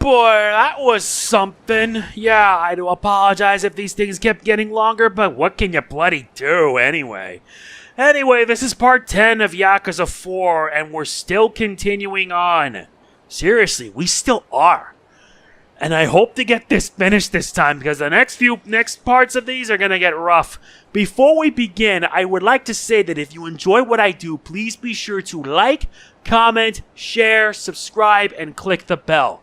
boy, that was something. Yeah, I do apologize if these things kept getting longer, but what can you bloody do anyway? Anyway, this is part 10 of Yakuza 4, and we're still continuing on. Seriously, we still are. And I hope to get this finished this time, because the next parts of these are going to get rough. Before we begin, I would like to say that if you enjoy what I do, please be sure to like, comment, share, subscribe, and click the bell.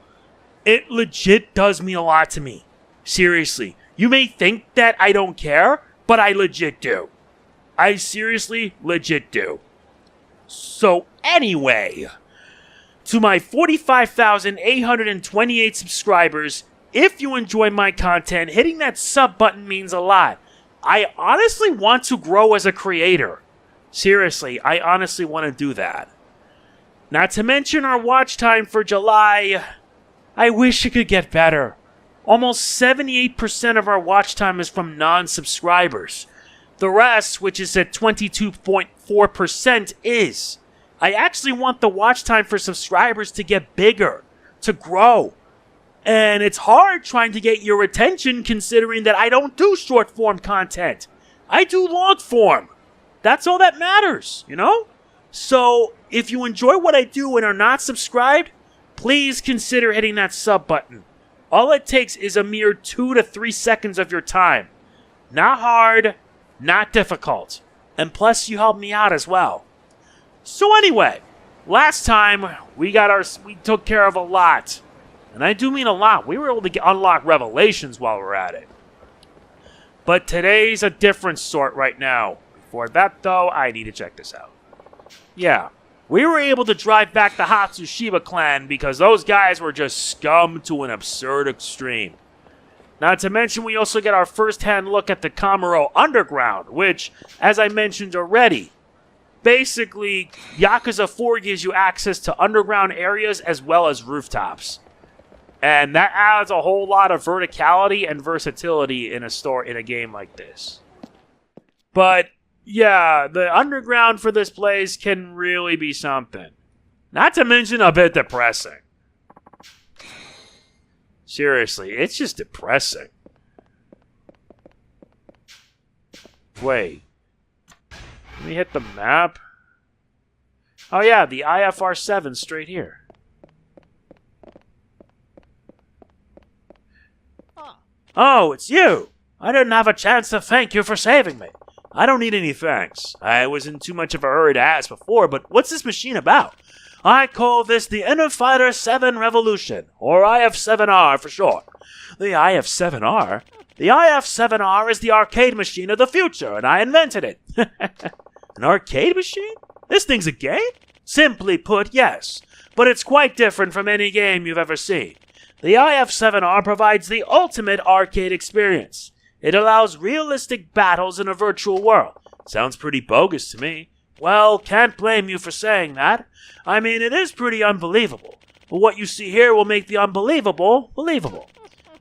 It legit does mean a lot to me. Seriously. You may think that I don't care, but I legit do. I seriously legit do. So anyway, to my 45,828 subscribers, if you enjoy my content, hitting that sub button means a lot. I honestly want to grow as a creator. Seriously, I honestly want to do that. Not to mention our watch time for July. I wish it could get better. Almost 78% of our watch time is from non-subscribers. The rest, which is at 22.4%, is. I actually want the watch time for subscribers to get bigger, to grow. And it's hard trying to get your attention considering that I don't do short form content. I do long form. That's all that matters, you know? So, if you enjoy what I do and are not subscribed, please consider hitting that sub button. All it takes is a mere 2 to 3 seconds of your time. Not hard, not difficult. And plus, you help me out as well. So anyway, last time we took care of a lot. And I do mean a lot. We were able to unlock revelations while we're at it. But today's a different sort right now. Before that though, I need to check this out. Yeah, we were able to drive back the Hatsushiba clan because those guys were just scum to an absurd extreme. Not to mention we also get our first-hand look at the Kamuro Underground, which, as I mentioned already, basically, Yakuza 4 gives you access to underground areas as well as rooftops. And that adds a whole lot of verticality and versatility in a game like this. But, yeah, the underground for this place can really be something. Not to mention a bit depressing. Seriously, it's just depressing. Wait. Let me hit the map. Oh yeah, the IFR 7 straight here. Oh, it's you! I didn't have a chance to thank you for saving me. I don't need any thanks. I was in too much of a hurry to ask before, but what's this machine about? I call this the Inner-Fighter 7 Revolution, or IF-7R for short. The IF-7R? The IF-7R is the arcade machine of the future, and I invented it. An arcade machine? This thing's a game? Simply put, yes. But it's quite different from any game you've ever seen. The IF-7R provides the ultimate arcade experience. It allows realistic battles in a virtual world. Sounds pretty bogus to me. Well, can't blame you for saying that. I mean, it is pretty unbelievable. But what you see here will make the unbelievable believable.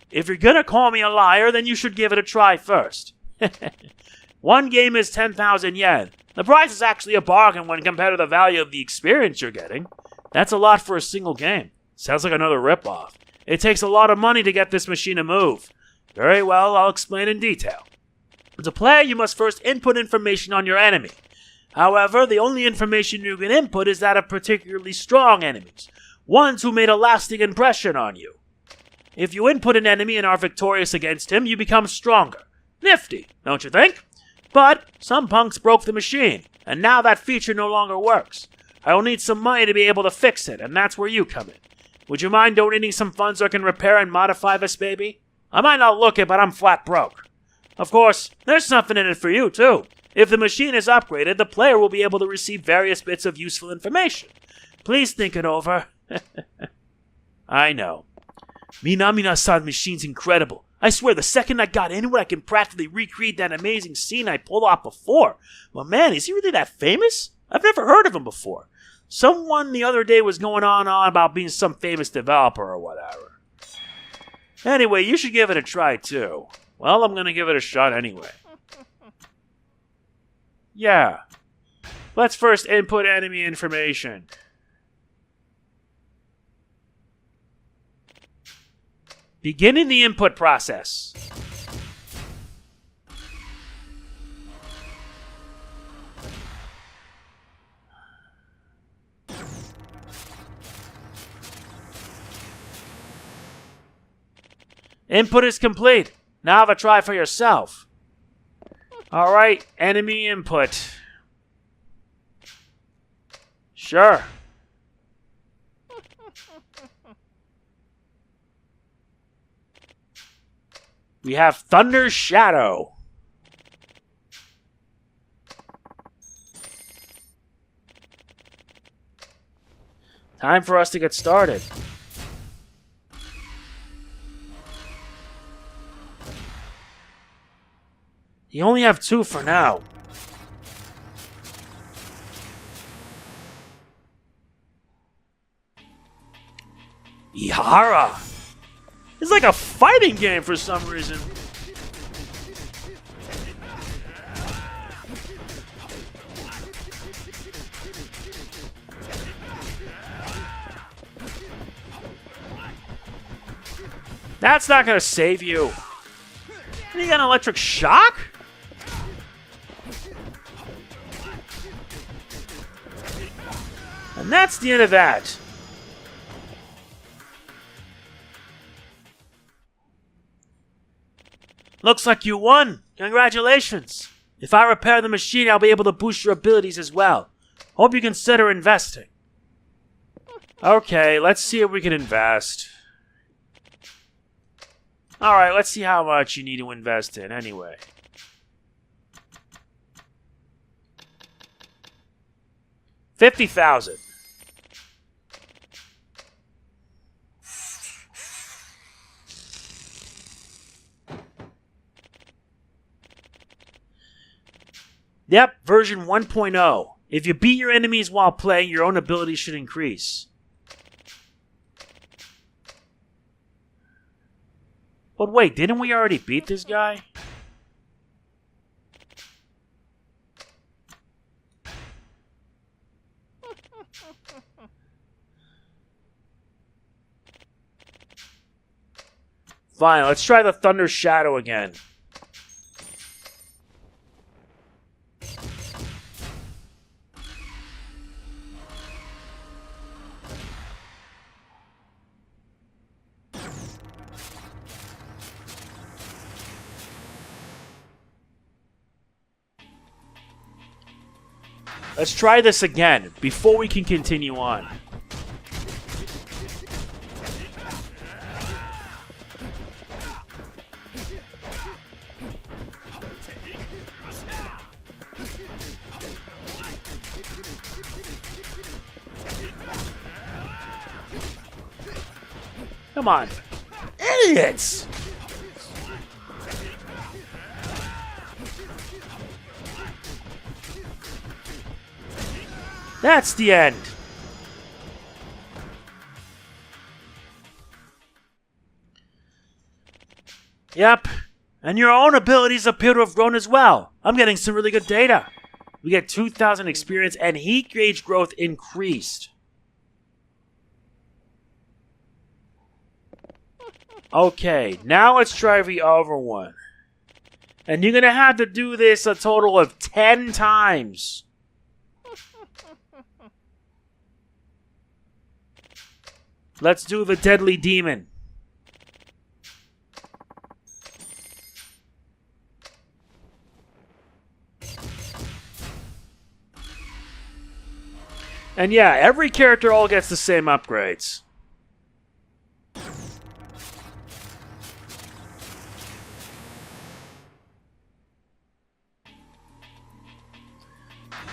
If you're gonna call me a liar, then you should give it a try first. One game is 10,000 yen. The price is actually a bargain when compared to the value of the experience you're getting. That's a lot for a single game. Sounds like another ripoff. It takes a lot of money to get this machine to move. Very well, I'll explain in detail. As a player, you must first input information on your enemy. However, the only information you can input is that of particularly strong enemies, ones who made a lasting impression on you. If you input an enemy and are victorious against him, you become stronger. Nifty, don't you think? But some punks broke the machine, and now that feature no longer works. I will need some money to be able to fix it, and that's where you come in. Would you mind donating some funds so I can repair and modify this baby? I might not look it, but I'm flat broke. Of course, there's something in it for you, too. If the machine is upgraded, the player will be able to receive various bits of useful information. Please think it over. I know. Minamida-san machine's incredible. I swear, the second I got into it, I can practically recreate that amazing scene I pulled off before. But man, is he really that famous? I've never heard of him before. Someone the other day was going on about being some famous developer or whatever. Anyway, you should give it a try too. Well, I'm gonna give it a shot anyway. Yeah. Let's first input enemy information. Beginning the input process. Input is complete. Now have a try for yourself. Alright, enemy input. Sure. We have Thunder Shadow. Time for us to get started. You only have 2 for now. Ihara. It's like a fighting game for some reason. That's not gonna save you. And you got an electric shock? And that's the end of that. Looks like you won. Congratulations. If I repair the machine, I'll be able to boost your abilities as well. Hope you consider investing. Okay, let's see if we can invest. Alright, let's see how much you need to invest in anyway. $50,000. Yep, version 1.0. If you beat your enemies while playing, your own abilities should increase. But wait, didn't we already beat this guy? Fine, let's try the Thunder Shadow again. Let's try this again before we can continue on. Come on. Idiots! That's the end. Yep. And your own abilities appear to have grown as well. I'm getting some really good data. We get 2,000 experience and heat gauge growth increased. Okay, now let's try the other one. And you're going to have to do this a total of 10 times. Let's do the Deadly Demon. And yeah, every character all gets the same upgrades.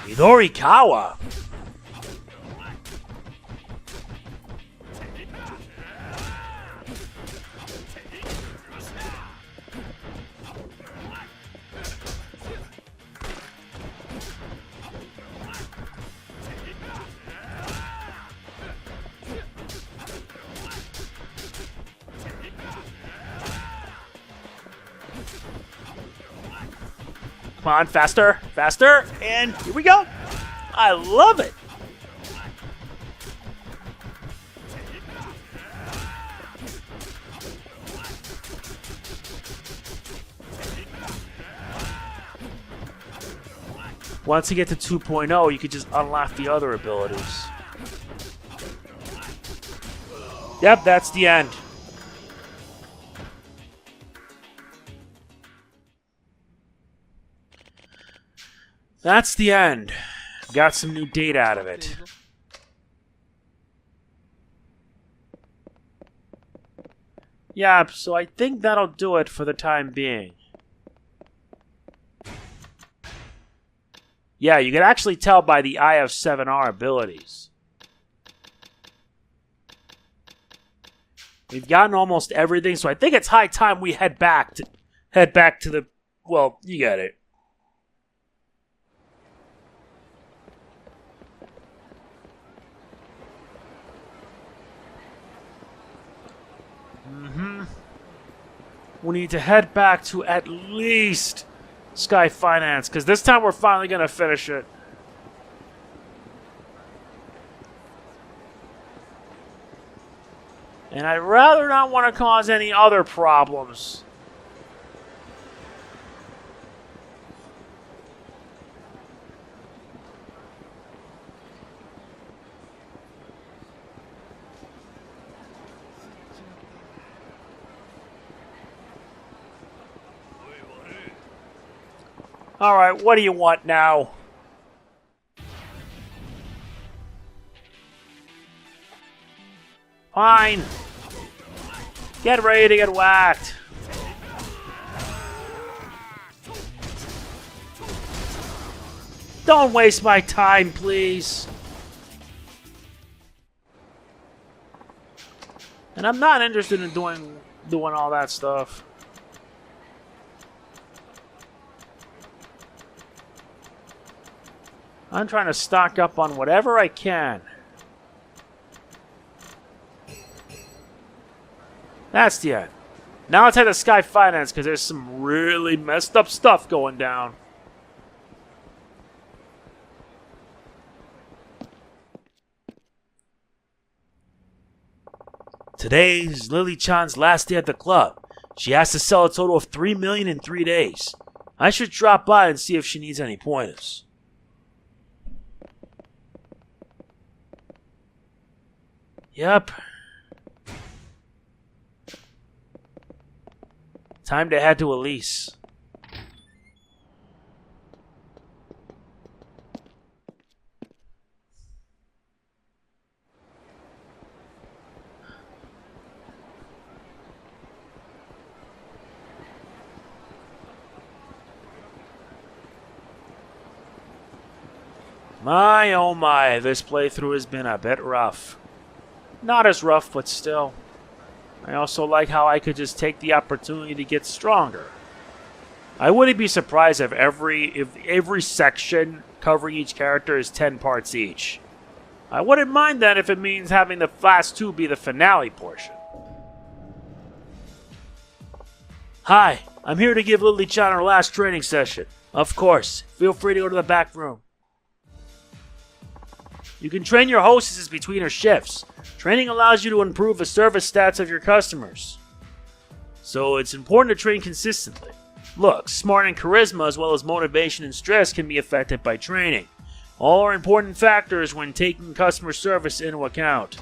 Midorikawa. Come on, faster, faster, and here we go. I love it. Once you get to 2.0, you could just unlock the other abilities. Yep, that's the end. That's the end. Got some new data out of it. Yep, so I think that'll do it for the time being. Yeah, you can actually tell by the IF7R abilities. We've gotten almost everything, so I think it's high time we head back to the, well, you get it. We need to head back to at least Sky Finance, because this time we're finally going to finish it. And I'd rather not want to cause any other problems. Alright, what do you want now? Fine. Get ready to get whacked. Don't waste my time, please. And I'm not interested in doing all that stuff. I'm trying to stock up on whatever I can. That's the end. Now let's head to Sky Finance because there's some really messed up stuff going down. Today's Lily-chan's last day at the club. She has to sell a total of 3 million in 3 days. I should drop by and see if she needs any pointers. Yep. Time to head to Elise. My oh my, this playthrough has been a bit rough. Not as rough, but still. I also like how I could just take the opportunity to get stronger. I wouldn't be surprised if every section covering each character is 10 parts each. I wouldn't mind that if it means having the last 2 be the finale portion. Hi, I'm here to give Lily-chan her last training session. Of course, feel free to go to the back room. You can train your hostesses between her shifts. Training allows you to improve the service stats of your customers. So it's important to train consistently. Look, smart and charisma as well as motivation and stress can be affected by training. All are important factors when taking customer service into account.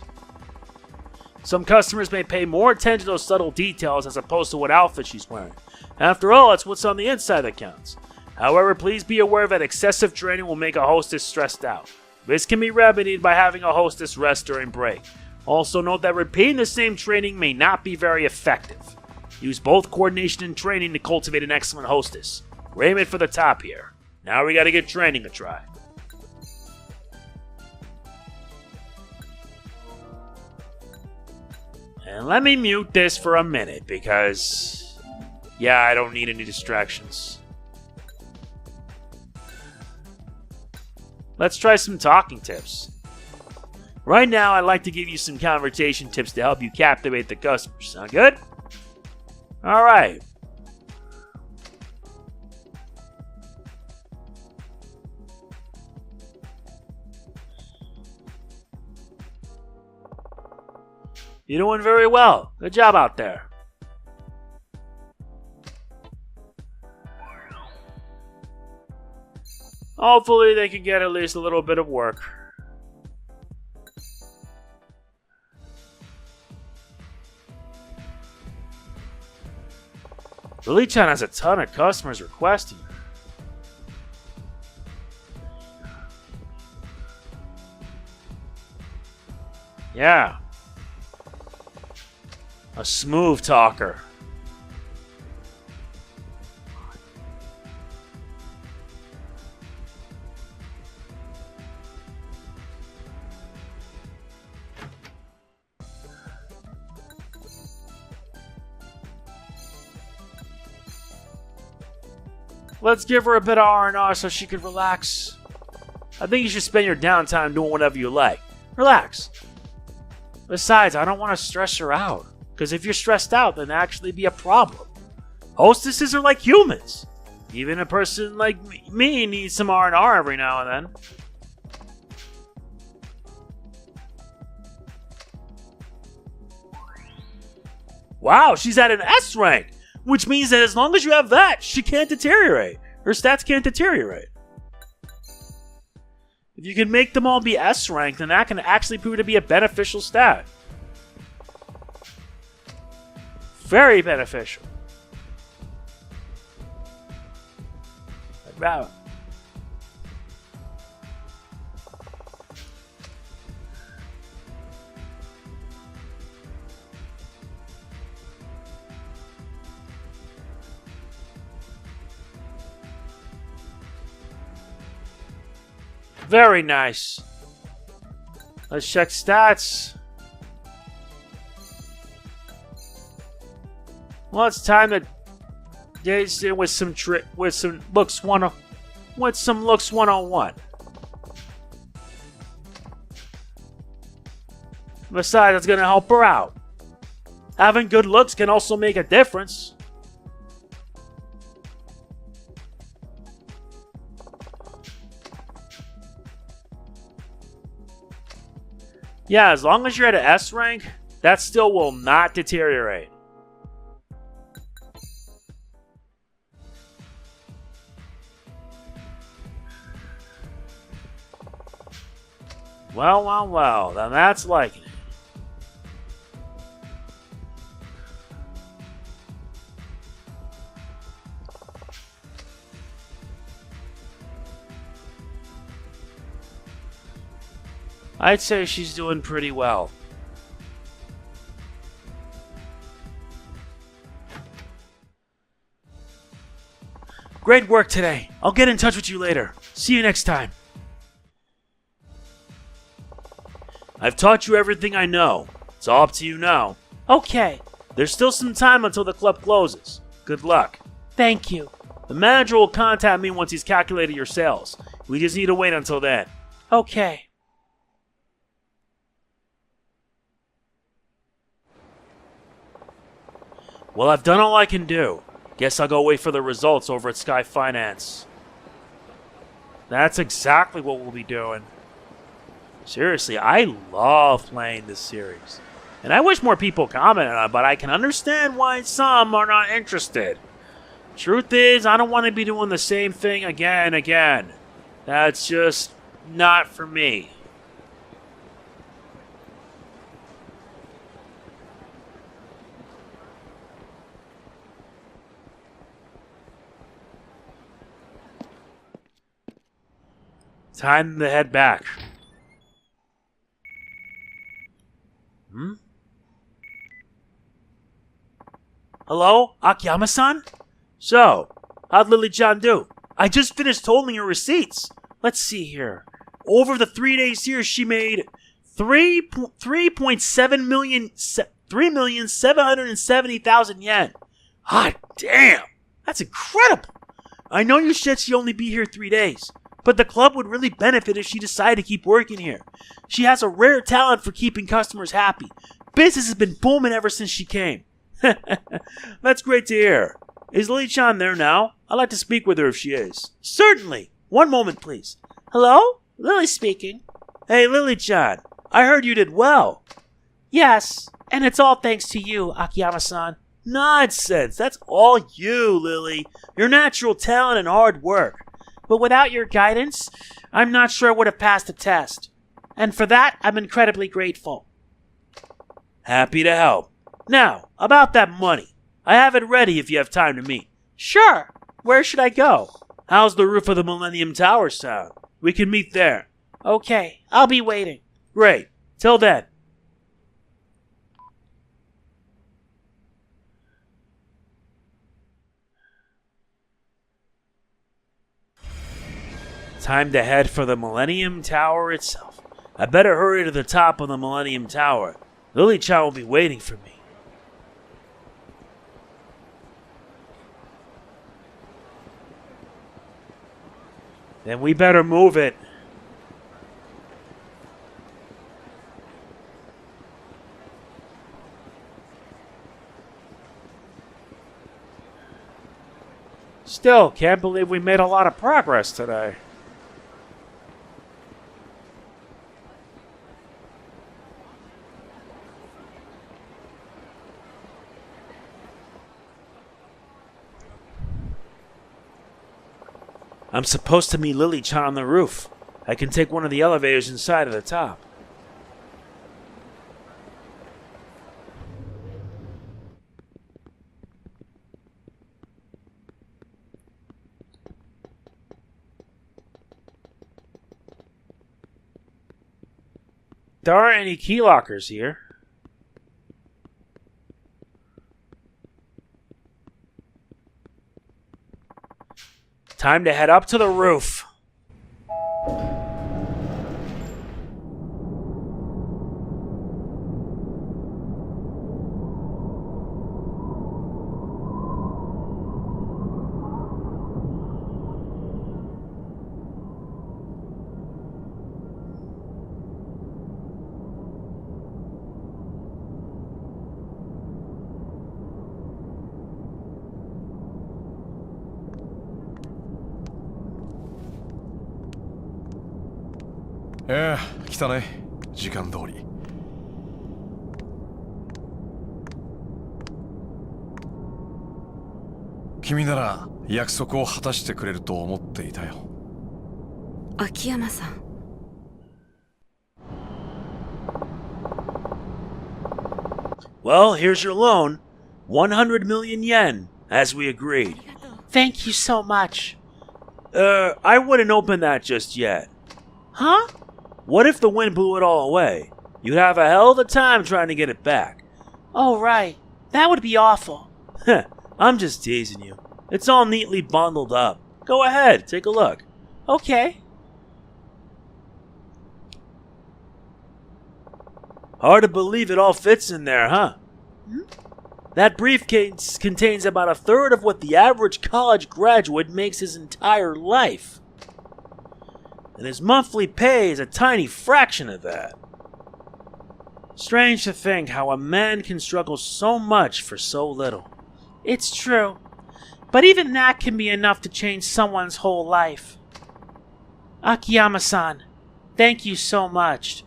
Some customers may pay more attention to those subtle details as opposed to what outfit she's wearing. After all, it's what's on the inside that counts. However, please be aware that excessive training will make a hostess stressed out. This can be remedied by having a hostess rest during break. Also note that repeating the same training may not be very effective. Use both coordination and training to cultivate an excellent hostess. We're aiming for the top here. Now we gotta get training a try. And let me mute this for a minute because, yeah, I don't need any distractions. Let's try some talking tips. Right now, I'd like to give you some conversation tips to help you captivate the customers. Sound good? Alright. You're doing very well. Good job out there. Hopefully they can get at least a little bit of work. Lily-chan has a ton of customers requesting. Yeah. A smooth talker. Let's give her a bit of R&R so she can relax. I think you should spend your downtime doing whatever you like. Relax. Besides, I don't want to stress her out. Because if you're stressed out, then actually be a problem. Hostesses are like humans. Even a person like me needs some R&R every now and then. Wow, she's at an S rank. Which means that as long as you have that, she can't deteriorate. Her stats can't deteriorate. If you can make them all be S rank, then that can actually prove to be a beneficial stat. Very beneficial. Wow. Very nice. Let's check stats. Well, it's time to get in with some looks 101. Besides, it's gonna help her out. Having good looks can also make a difference. Yeah, as long as you're at an S rank, that still will not deteriorate. Well, then that's liking it. I'd say she's doing pretty well. Great work today. I'll get in touch with you later. See you next time. I've taught you everything I know. It's all up to you now. Okay. There's still some time until the club closes. Good luck. Thank you. The manager will contact me once he's calculated your sales. We just need to wait until then. Okay. Well, I've done all I can do. Guess I'll go wait for the results over at Sky Finance. That's exactly what we'll be doing. Seriously, I love playing this series. And I wish more people commented on it, but I can understand why some are not interested. Truth is, I don't want to be doing the same thing again. That's just not for me. Time to head back. Hello, Akiyama-san? So, how'd Lily-chan do? I just finished totaling her receipts. Let's see here. Over the 3 days here, she made 3,770,000 yen. Hot damn! That's incredible! I know you said she'd only be here 3 days, but the club would really benefit if she decided to keep working here. She has a rare talent for keeping customers happy. Business has been booming ever since she came. That's great to hear. Is Lily-chan there now? I'd like to speak with her if she is. Certainly. One moment, please. Hello? Lily speaking. Hey, Lily-chan. I heard you did well. Yes, and it's all thanks to you, Akiyama-san. Nonsense. That's all you, Lily. Your natural talent and hard work. but without your guidance, I'm not sure I would have passed the test. And for that, I'm incredibly grateful. Happy to help. Now, about that money. I have it ready if you have time to meet. Sure. Where should I go? How's the roof of the Millennium Tower sound? We can meet there. Okay, I'll be waiting. Great. Till then. Time to head for the Millennium Tower itself. I better hurry to the top of the Millennium Tower. Lily-chan will be waiting for me. Then we better move it. Still, can't believe we made a lot of progress today. I'm supposed to meet Lily-chan on the roof. I can take one of the elevators inside at the top. There aren't any key lockers here. Time to head up to the roof. Yeah, 来たね。時間通り。君なら約束を果たしてくれると思っていたよ。秋山さん。Well, here's your loan. 100 million yen, as we agreed. Thank you so much. I wouldn't open that just yet. Huh? What if the wind blew it all away? You'd have a hell of a time trying to get it back. Oh, right. That would be awful. I'm just teasing you. It's all neatly bundled up. Go ahead, take a look. Okay. Hard to believe it all fits in there, huh? That briefcase contains about a third of what the average college graduate makes his entire life. And his monthly pay is a tiny fraction of that. Strange to think how a man can struggle so much for so little. It's true, but even that can be enough to change someone's whole life. Akiyama-san, thank you so much.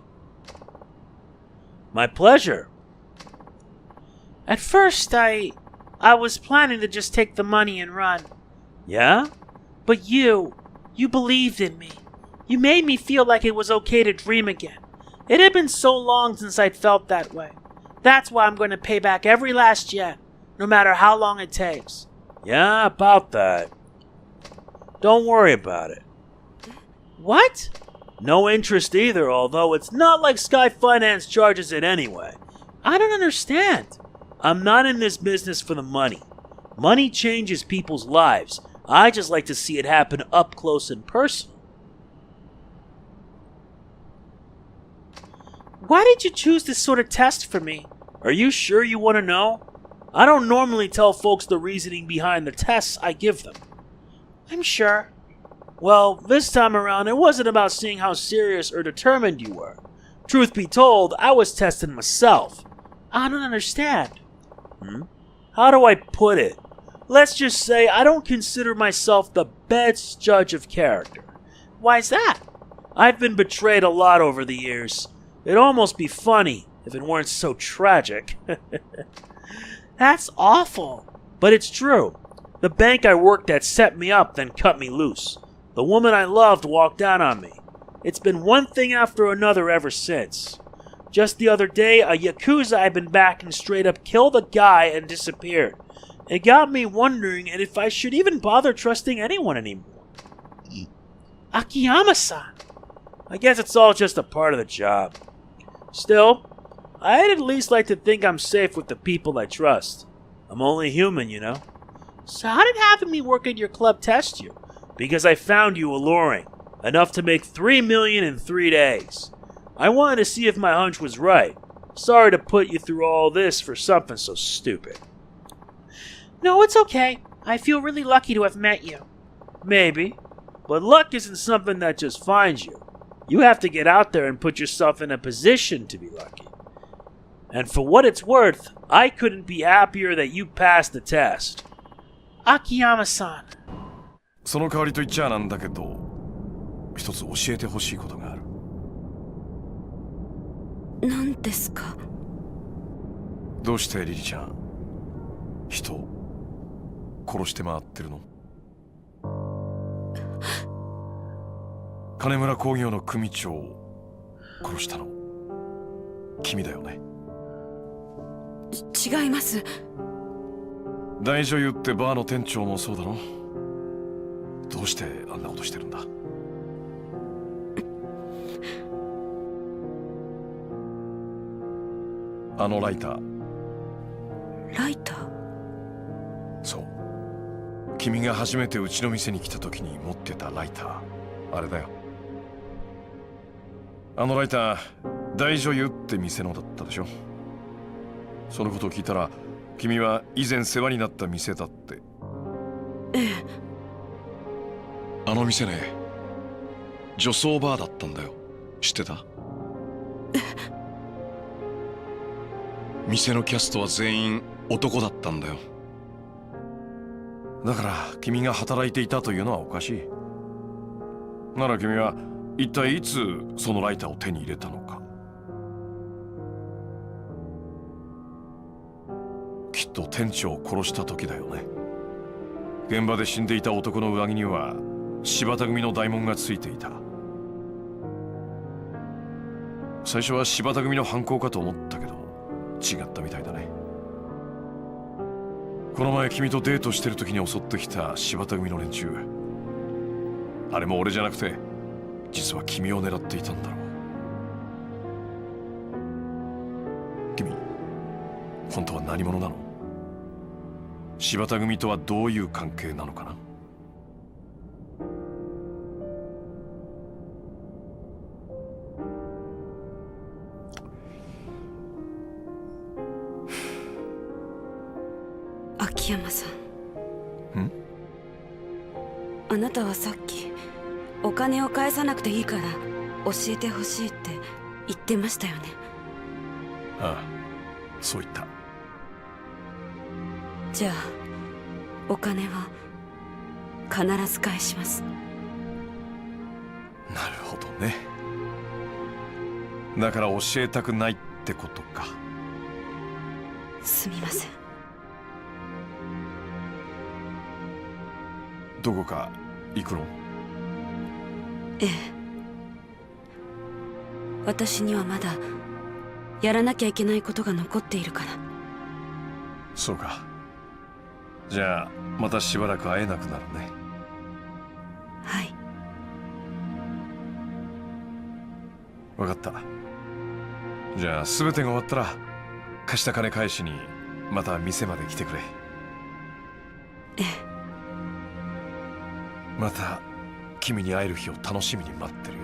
My pleasure. At first, I was planning to just take the money and run. Yeah? But you believed in me. You made me feel like it was okay to dream again. It had been so long since I'd felt that way. That's why I'm going to pay back every last yen, no matter how long it takes. Yeah, about that. Don't worry about it. What? No interest either, although it's not like Sky Finance charges it anyway. I don't understand. I'm not in this business for the money. Money changes people's lives. I just like to see it happen up close and personal. Why did you choose this sort of test for me? Are you sure you want to know? I don't normally tell folks the reasoning behind the tests I give them. I'm sure. Well, this time around, it wasn't about seeing how serious or determined you were. Truth be told, I was testing myself. I don't understand. How do I put it? Let's just say I don't consider myself the best judge of character. Why's that? I've been betrayed a lot over the years. It'd almost be funny if it weren't so tragic. That's awful. But it's true. The bank I worked at set me up, then cut me loose. The woman I loved walked out on me. It's been one thing after another ever since. Just the other day, a Yakuza I've been backing straight up killed a guy and disappeared. It got me wondering if I should even bother trusting anyone anymore. Akiyama-san. I guess it's all just a part of the job. Still, I'd at least like to think I'm safe with the people I trust. I'm only human, you know. So how did having me work at your club test you? Because I found you alluring. Enough to make $3 million in 3 days. I wanted to see if my hunch was right. Sorry to put you through all this for something so stupid. No, it's okay. I feel really lucky to have met you. Maybe. But luck isn't something that just finds you. You have to get out there and put yourself in a position to be lucky. And for what it's worth, I couldn't be happier that you passed the test. Akiyama-san. その代わりと言っちゃなんだけど、一つ教えてほしいことがある。何ですか？どうしてリリちゃん、人を殺して回ってるの？金村工業の組長を殺したの君だよね？違います。大女優ってバーの店長もそうだろ？どうしてあんなことしてるんだ？あのライター。ライター？そう。君が初めてうちの店に来た時に持ってたライター。あれだよ。あのライター、大女優って店のだったでしょ。そのことを聞いたら、君は以前世話になった店だって。ええ。あの店ね、女装バーだったんだよ。知ってた？店のキャストは全員男だったんだよ。だから君が働いていたというのはおかしい。なら君は一体いつそのライターを手に入れたのか。きっと店長を殺した時だよね。現場で死んでいた男の上着には柴田組の大門がついていた。最初は柴田組の犯行かと思ったけど違ったみたいだね。この前君とデートしてる時に襲ってきた柴田組の連中、あれも俺じゃなくて実は君を狙っていたんだろう。君本当は何者なの？柴田組とはどういう関係なのかな？秋山さん。あなたはさっきお金を返さなくていいから教えてほしいって言ってましたよね。ああ、そう言った。じゃあお金は必ず返します。なるほどね。だから教えたくないってことか。すみません。どこか行くの？ええ。私にはまだやらなきゃいけないことが残っているから。そうか。じゃあまたしばらく会えなくなるね。はい。わかった。じゃあ全てが終わったら貸した金返しにまた店まで来てくれ。ええ。また君に会える日を楽しみに待ってるよ。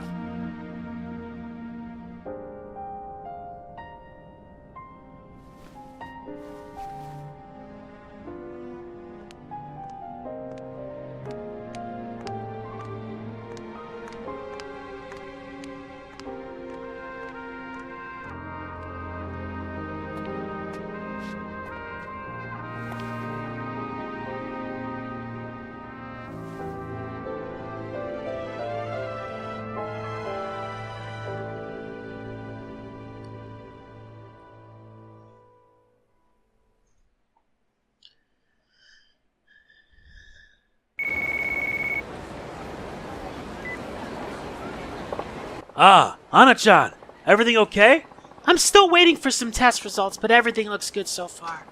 Ah, Hana-chan, everything okay? I'm still waiting for some test results, but everything looks good so far.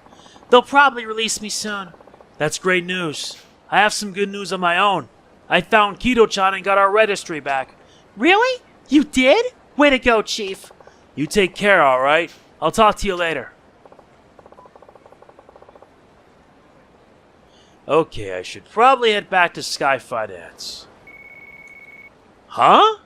They'll probably release me soon. That's great news. I have some good news of my own. I found Kido-chan and got our registry back. Really? You did? Way to go, Chief. You take care, alright? I'll talk to you later. Okay, I should probably head back to Sky Finance. Huh?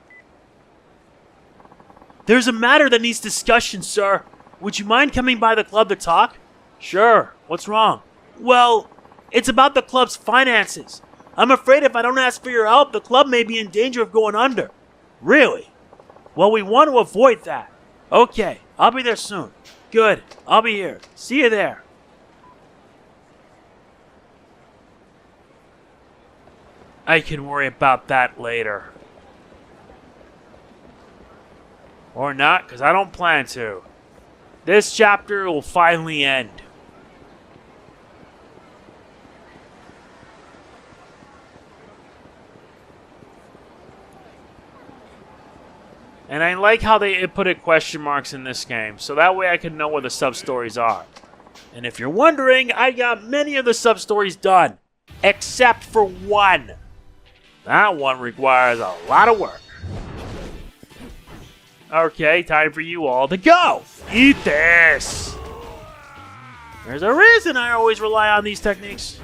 There's a matter that needs discussion, sir. Would you mind coming by the club to talk? Sure. What's wrong? Well, it's about the club's finances. I'm afraid if I don't ask for your help, the club may be in danger of going under. Really? Well, we want to avoid that. Okay, I'll be there soon. Good. I'll be here. See you there. I can worry about that later. Or not, because I don't plan to. This chapter will finally end. And I like how they inputted question marks in this game, so that way I can know where the sub-stories are. And if you're wondering, I got many of the sub-stories done, except for one. That one requires a lot of work. Okay, time for you all to go! Eat this! There's a reason I always rely on these techniques.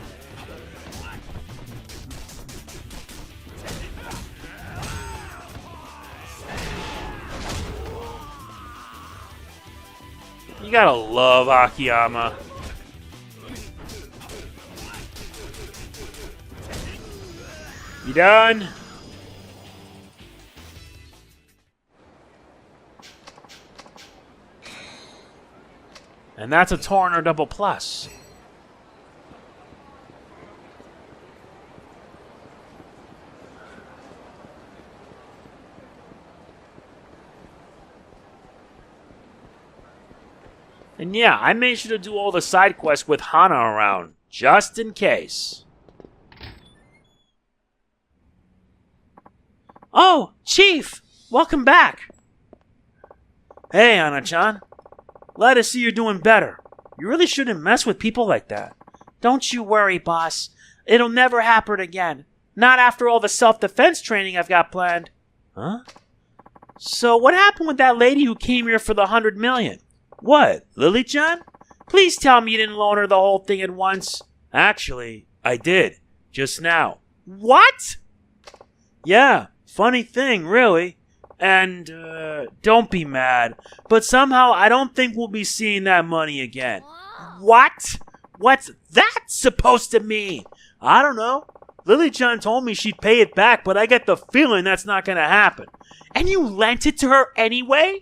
You gotta love Akiyama. You done? And that's a torn or double plus. And yeah, I made sure to do all the side quests with Hana around, just in case. Oh, Chief! Welcome back! Hey, Hana-chan. Glad to see you're doing better. You really shouldn't mess with people like that. Don't you worry, boss. It'll never happen again. Not after all the self-defense training I've got planned. Huh? So what happened with that lady who came here for the 100 million? What, Lily-chan? Please tell me you didn't loan her the whole thing at once. Actually, I did. Just now. What? Yeah, funny thing, really. And, don't be mad, but somehow I don't think we'll be seeing that money again. What? What's that supposed to mean? I don't know. Lily-chan told me she'd pay it back, but I get the feeling that's not gonna happen. And you lent it to her anyway?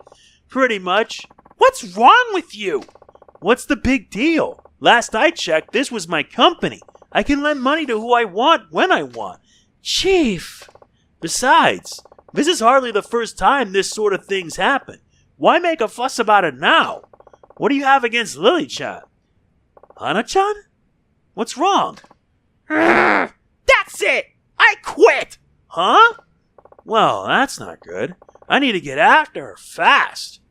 Pretty much. What's wrong with you? What's the big deal? Last I checked, this was my company. I can lend money to who I want when I want. Chief. Besides, this is hardly the first time this sort of thing's happened. Why make a fuss about it now? What do you have against Lily-chan? Hana-chan? What's wrong? That's it! I quit! Huh? Well, that's not good. I need to get after her fast.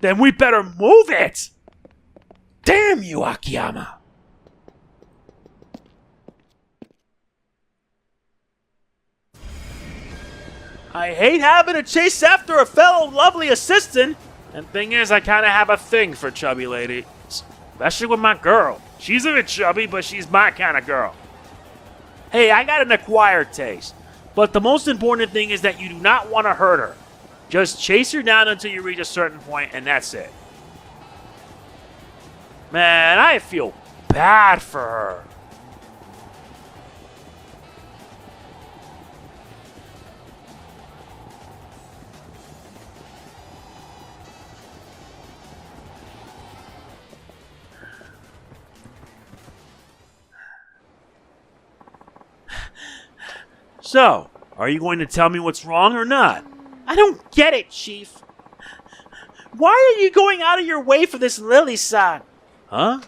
Then we better move it! Damn you, Akiyama! I hate having to chase after a fellow lovely assistant. And thing is, I kind of have a thing for chubby ladies. Especially with my girl. She's a bit chubby, but she's my kind of girl. Hey, I got an acquired taste. But the most important thing is that you do not want to hurt her. Just chase her down until you reach a certain point, and that's it. Man, I feel bad for her. So, are you going to tell me what's wrong or not? I don't get it, Chief. Why are you going out of your way for this Lily-san? Huh?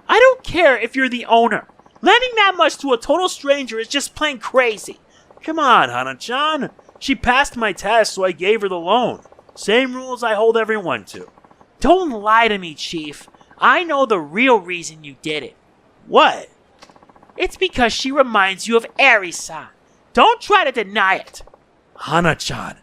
I don't care if you're the owner. Lending that much to a total stranger is just plain crazy. Come on, Hana-chan. She passed my test, so I gave her the loan. Same rules I hold everyone to. Don't lie to me, Chief. I know the real reason you did it. What? It's because she reminds you of Eri-san. Don't try to deny it. Hana-chan,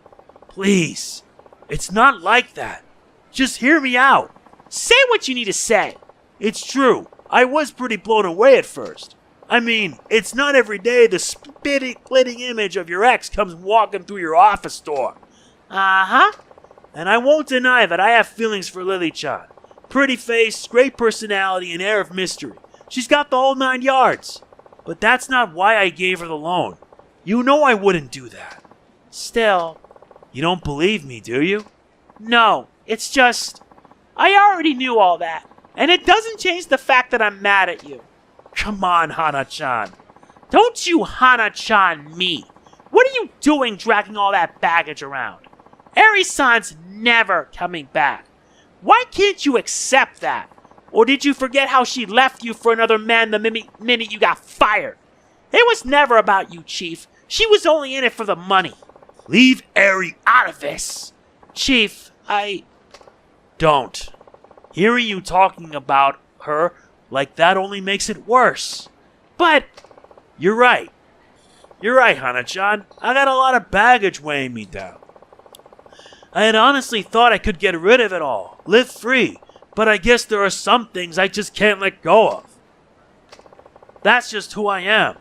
please. It's not like that. Just hear me out. Say what you need to say. It's true. I was pretty blown away at first. I mean, it's not every day the splitting image of your ex comes walking through your office door. Uh-huh. And I won't deny that I have feelings for Lily-chan. Pretty face, great personality, and air of mystery. She's got the whole 9 yards. But that's not why I gave her the loan. You know I wouldn't do that. Still. You don't believe me, do you? No, it's just... I already knew all that. And it doesn't change the fact that I'm mad at you. Come on, Hana-chan. Don't you Hana-chan me. What are you doing dragging all that baggage around? Eri-san's never coming back. Why can't you accept that? Or did you forget how she left you for another man the minute you got fired? It was never about you, Chief. She was only in it for the money. Leave Eri out of this. Chief, Don't. Hearing you talking about her like that only makes it worse. But... You're right. You're right, Hana-chan. I got a lot of baggage weighing me down. I had honestly thought I could get rid of it all, live free, but I guess there are some things I just can't let go of. That's just who I am,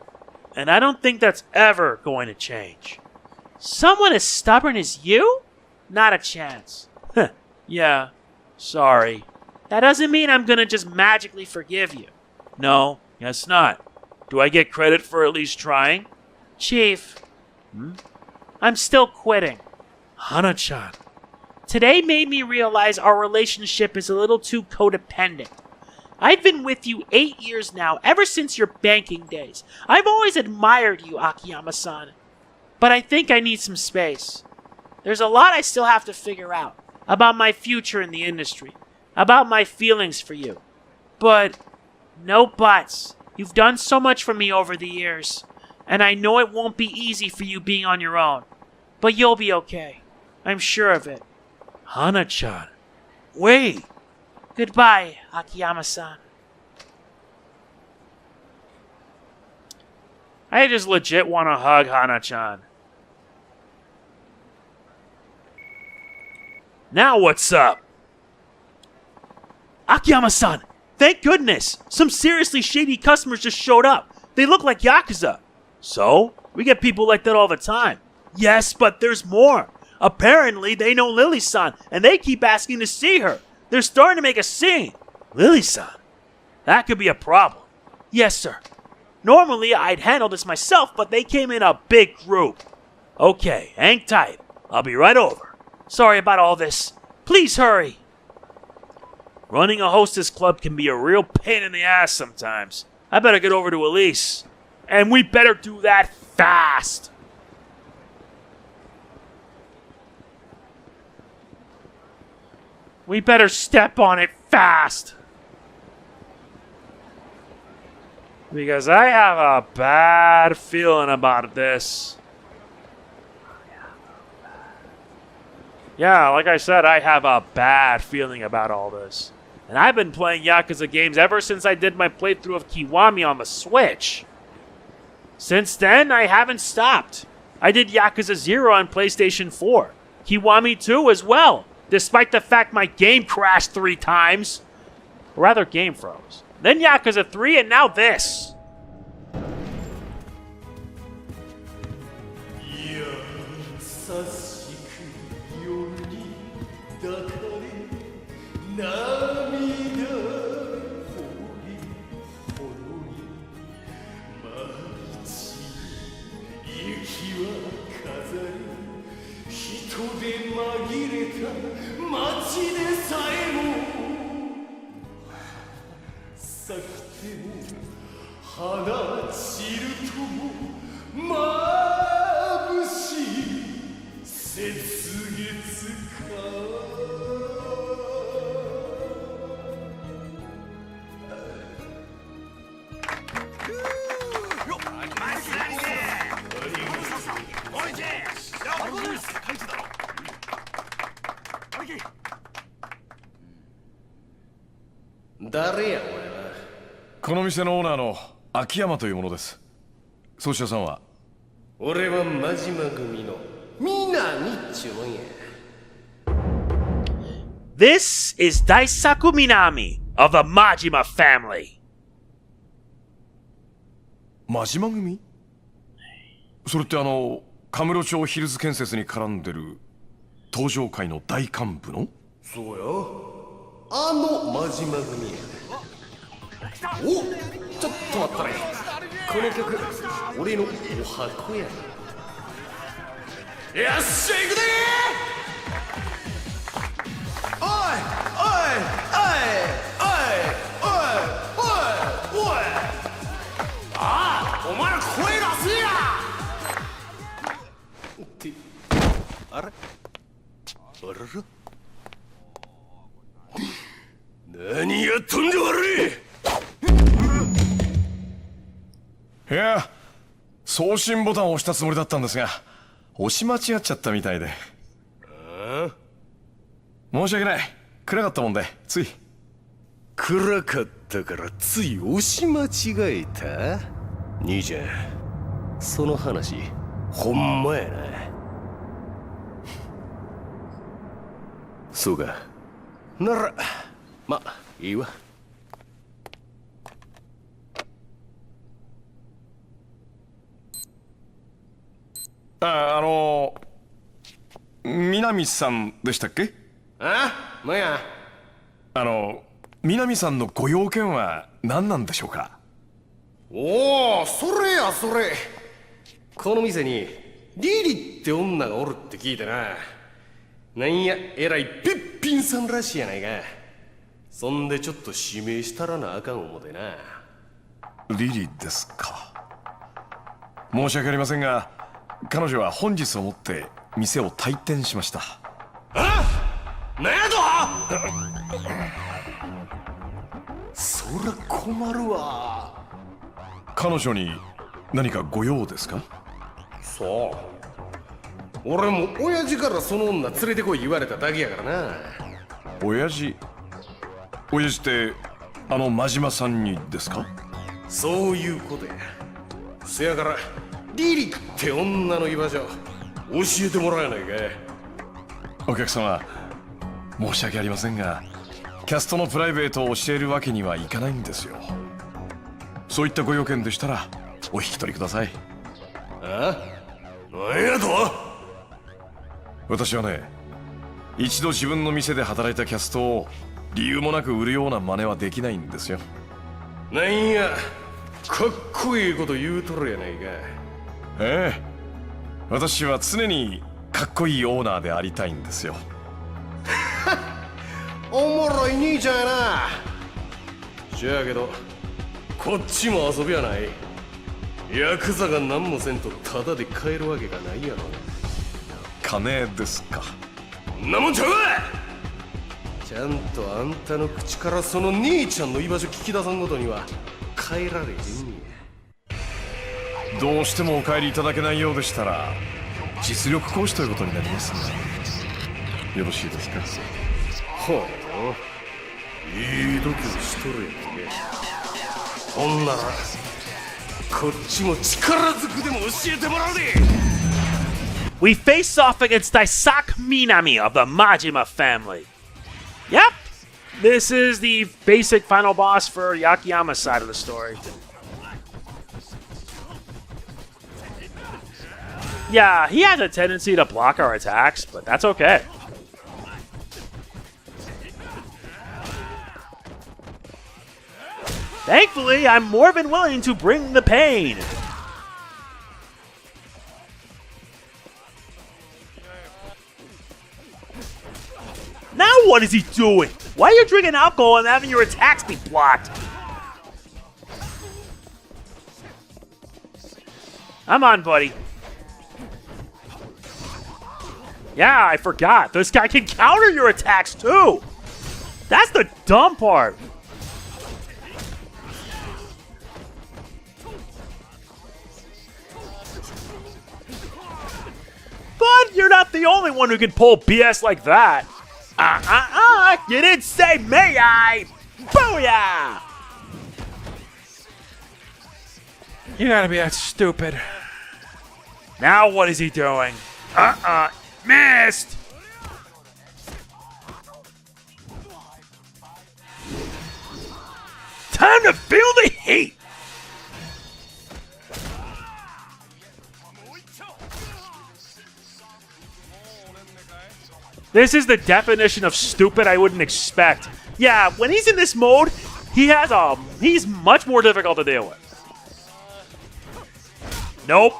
and I don't think that's ever going to change. Someone as stubborn as you? Not a chance. Yeah, sorry. That doesn't mean I'm gonna just magically forgive you. No, guess not. Do I get credit for at least trying? Chief, I'm still quitting. Hana-chan. Today made me realize our relationship is a little too codependent. I've been with you 8 years now, ever since your banking days. I've always admired you, Akiyama-san. But I think I need some space. There's a lot I still have to figure out. About my future in the industry. About my feelings for you. But, no buts. You've done so much for me over the years. And I know it won't be easy for you being on your own. But you'll be okay. I'm sure of it. Hana-chan. Wait. Goodbye, Akiyama-san. I just legit want to hug Hana-chan. Now what's up? Akiyama-san! Thank goodness! Some seriously shady customers just showed up. They look like Yakuza. So? We get people like that all the time. Yes, but there's more. Apparently, they know Lily-san, and they keep asking to see her. They're starting to make a scene. Lily-san? That could be a problem. Yes, sir. Normally, I'd handle this myself, but they came in a big group. Okay, hang tight. I'll be right over. Sorry about all this. Please hurry. Running a hostess club can be a real pain in the ass sometimes. I better get over to Elise. And we better do that fast. We better step on it fast. Because I have a bad feeling about this. Yeah, like I said, I have a bad feeling about all this. And I've been playing Yakuza games ever since I did my playthrough of Kiwami on the Switch. Since then, I haven't stopped. I did Yakuza 0 on PlayStation 4. Kiwami 2 as well, despite the fact my game crashed 3 times. Or rather, game froze. Then Yakuza 3, and now this. 誰やお前は。この店のオーナーの秋山というものです。奏者さんは？俺は真島組の南っちゅうもんや。 This is Daisaku Minami of the Majima family. 真島組？それってカムロ町ヒルズ建設に絡んでる東上会の大幹部の？そうよ、真島組や。お、ちょっと待ったね。この曲俺のお箱や。よっしゃ行くでー。おいおいおいおいおいおいおい、ああ、お前ら声出せやって。あれあらら、何やっとんじゃ悪い。いや、送信ボタンを押したつもりだったんですが、押し間違っちゃったみたいで。申し訳ない。暗かったもんで、つい。暗かったからつい押し間違えた？兄ちゃん、その話ほんまやな。そうか。ならまあいいわ。南さんでしたっけ？あ？なんや？南さんのご用件は何なんでしょうか？おお、それやそれ。この店にリリって女がおるって聞いてな。なんや、えらいべっぴんさんらしいやないか。そんでちょっと指名したらなあかん思てな。リリですか。申し訳ありませんが、彼女は本日をもって店を退店しました。なんやと？そら困るわ。彼女に何かご用ですか？そう、俺も親父からその女連れてこい言われただけやからな。親父って真島さんにですか？そういうことや。せやからリリって女の居場所教えてもらえないか。お客様、申し訳ありませんが、キャストのプライベートを教えるわけにはいかないんですよ。そういったご用件でしたらお引き取りください。あ？なんやと？私はね、一度自分の店で働いたキャストを理由もなく売るような真似はできないんですよ。なんや、かっこいいこと言うとるやないか。ええ、私は常にかっこいいオーナーでありたいんですよ。おもろい兄ちゃんやな。じゃあけどこっちも遊びやない。ヤクザが何もせんとタダで買えるわけがないやろ。金ですか？んなもんちゃうわ。ちゃんとあんたの口からその兄ちゃんの居場所聞き出さんごとには変えられへんねや。どうしてもお帰りいただけないようでしたら実力行使ということになりますが、よろしいですか？ほう、いい度胸しとるやんけ。ほんならこっちも力ずくでも教えてもらうで。 We face off against Daisaku Minami of the Majima family. Yep, this is the basic final boss for Akiyama's side of the story. Yeah, he has a tendency to block our attacks, but that's okay. Thankfully, I'm more than willing to bring the pain. Now what is he doing? Why are you drinking alcohol and having your attacks be blocked? Come on, buddy. Yeah, I forgot. This guy can counter your attacks, too. That's the dumb part. But you're not the only one who can pull BS like that. You didn't say may I. Booyah! You gotta be that stupid. Now what is he doing? Missed! Time to feel the heat! This is the definition of stupid I wouldn't expect. Yeah, when he's in this mode, he's much more difficult to deal with. Nope.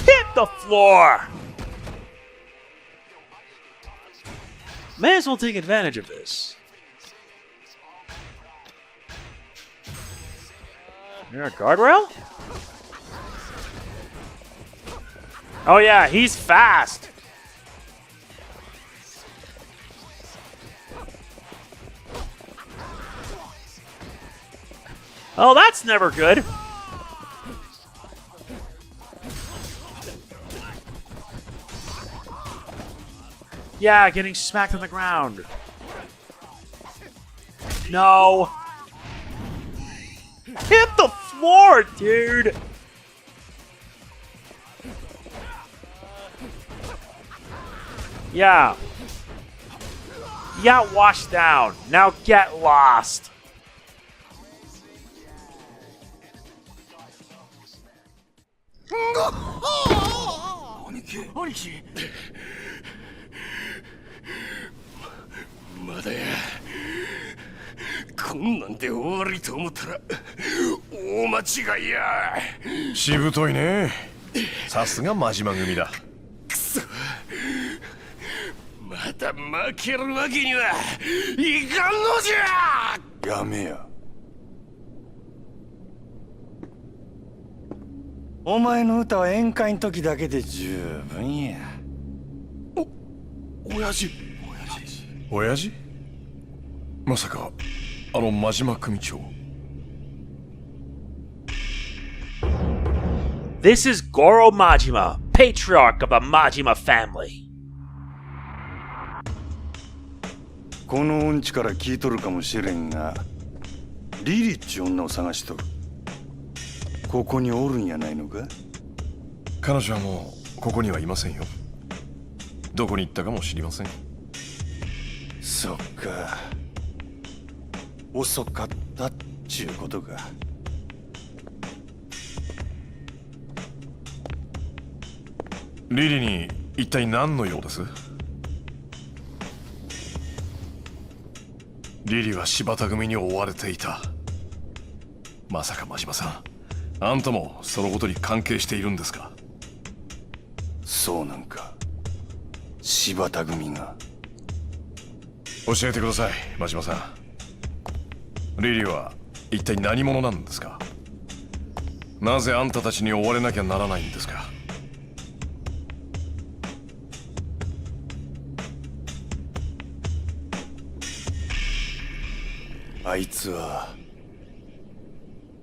Hit the floor! May as well take advantage of this. There a guardrail? Oh yeah, he's fast. Oh, that's never good. Yeah, getting smacked on the ground. No. Hit the floor, dude. Yeah. You got washed down. Now get lost.まだやこんなんで終わりと思ったら大間違いや。しぶといね。さすが真島組だ。くそまた負けるわけにはいかんのじゃ。やめや。お前の歌は宴会の時だけで十分や。親父親父まさかあの真島組長。 This is Goro Majima, patriarch of the Majima family. このうんちから聞いとるかもしれんが、リリっちゅう女を探しとる。ここにおるんやないのか？彼女はもうここにはいませんよ。どこに行ったかも知りません。そっか。遅かったっちゅうことか。リリに一体何の用です？リリは柴田組に追われていた。まさか真島さん、あんたもそのことに関係しているんですか？そうなんか。柴田組が。教えてください、真島さん。リリは一体何者なんですか？なぜあんたたちに追われなきゃならないんですか？あいつは、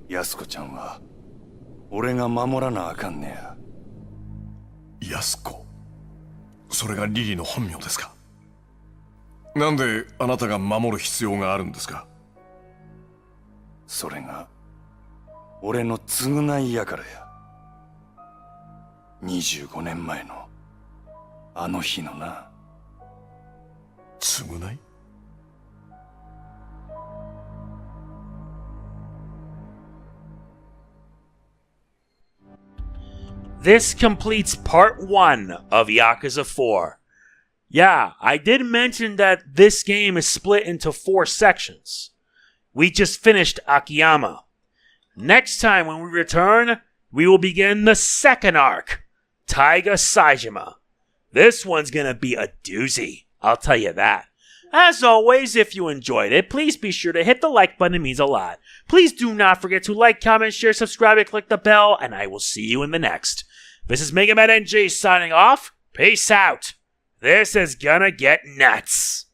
安子ちゃんは、俺が守らなあかんねや。安子。それがリリの本名ですか？なんであなたが守る必要があるんですか？それが、俺の償いやからや。25年前の、あの日のな。償い？ This completes part 1 of Yakuza 4. Yeah, I did mention that this game is split into 4 sections. We just finished Akiyama. Next time when we return, we will begin the second arc, Taiga Saijima. This one's gonna be a doozy, I'll tell you that. As always, if you enjoyed it, please be sure to hit the like button, it means a lot. Please do not forget to like, comment, share, subscribe, and click the bell, and I will see you in the next. This is MegamanNG signing off. Peace out. This is gonna get nuts.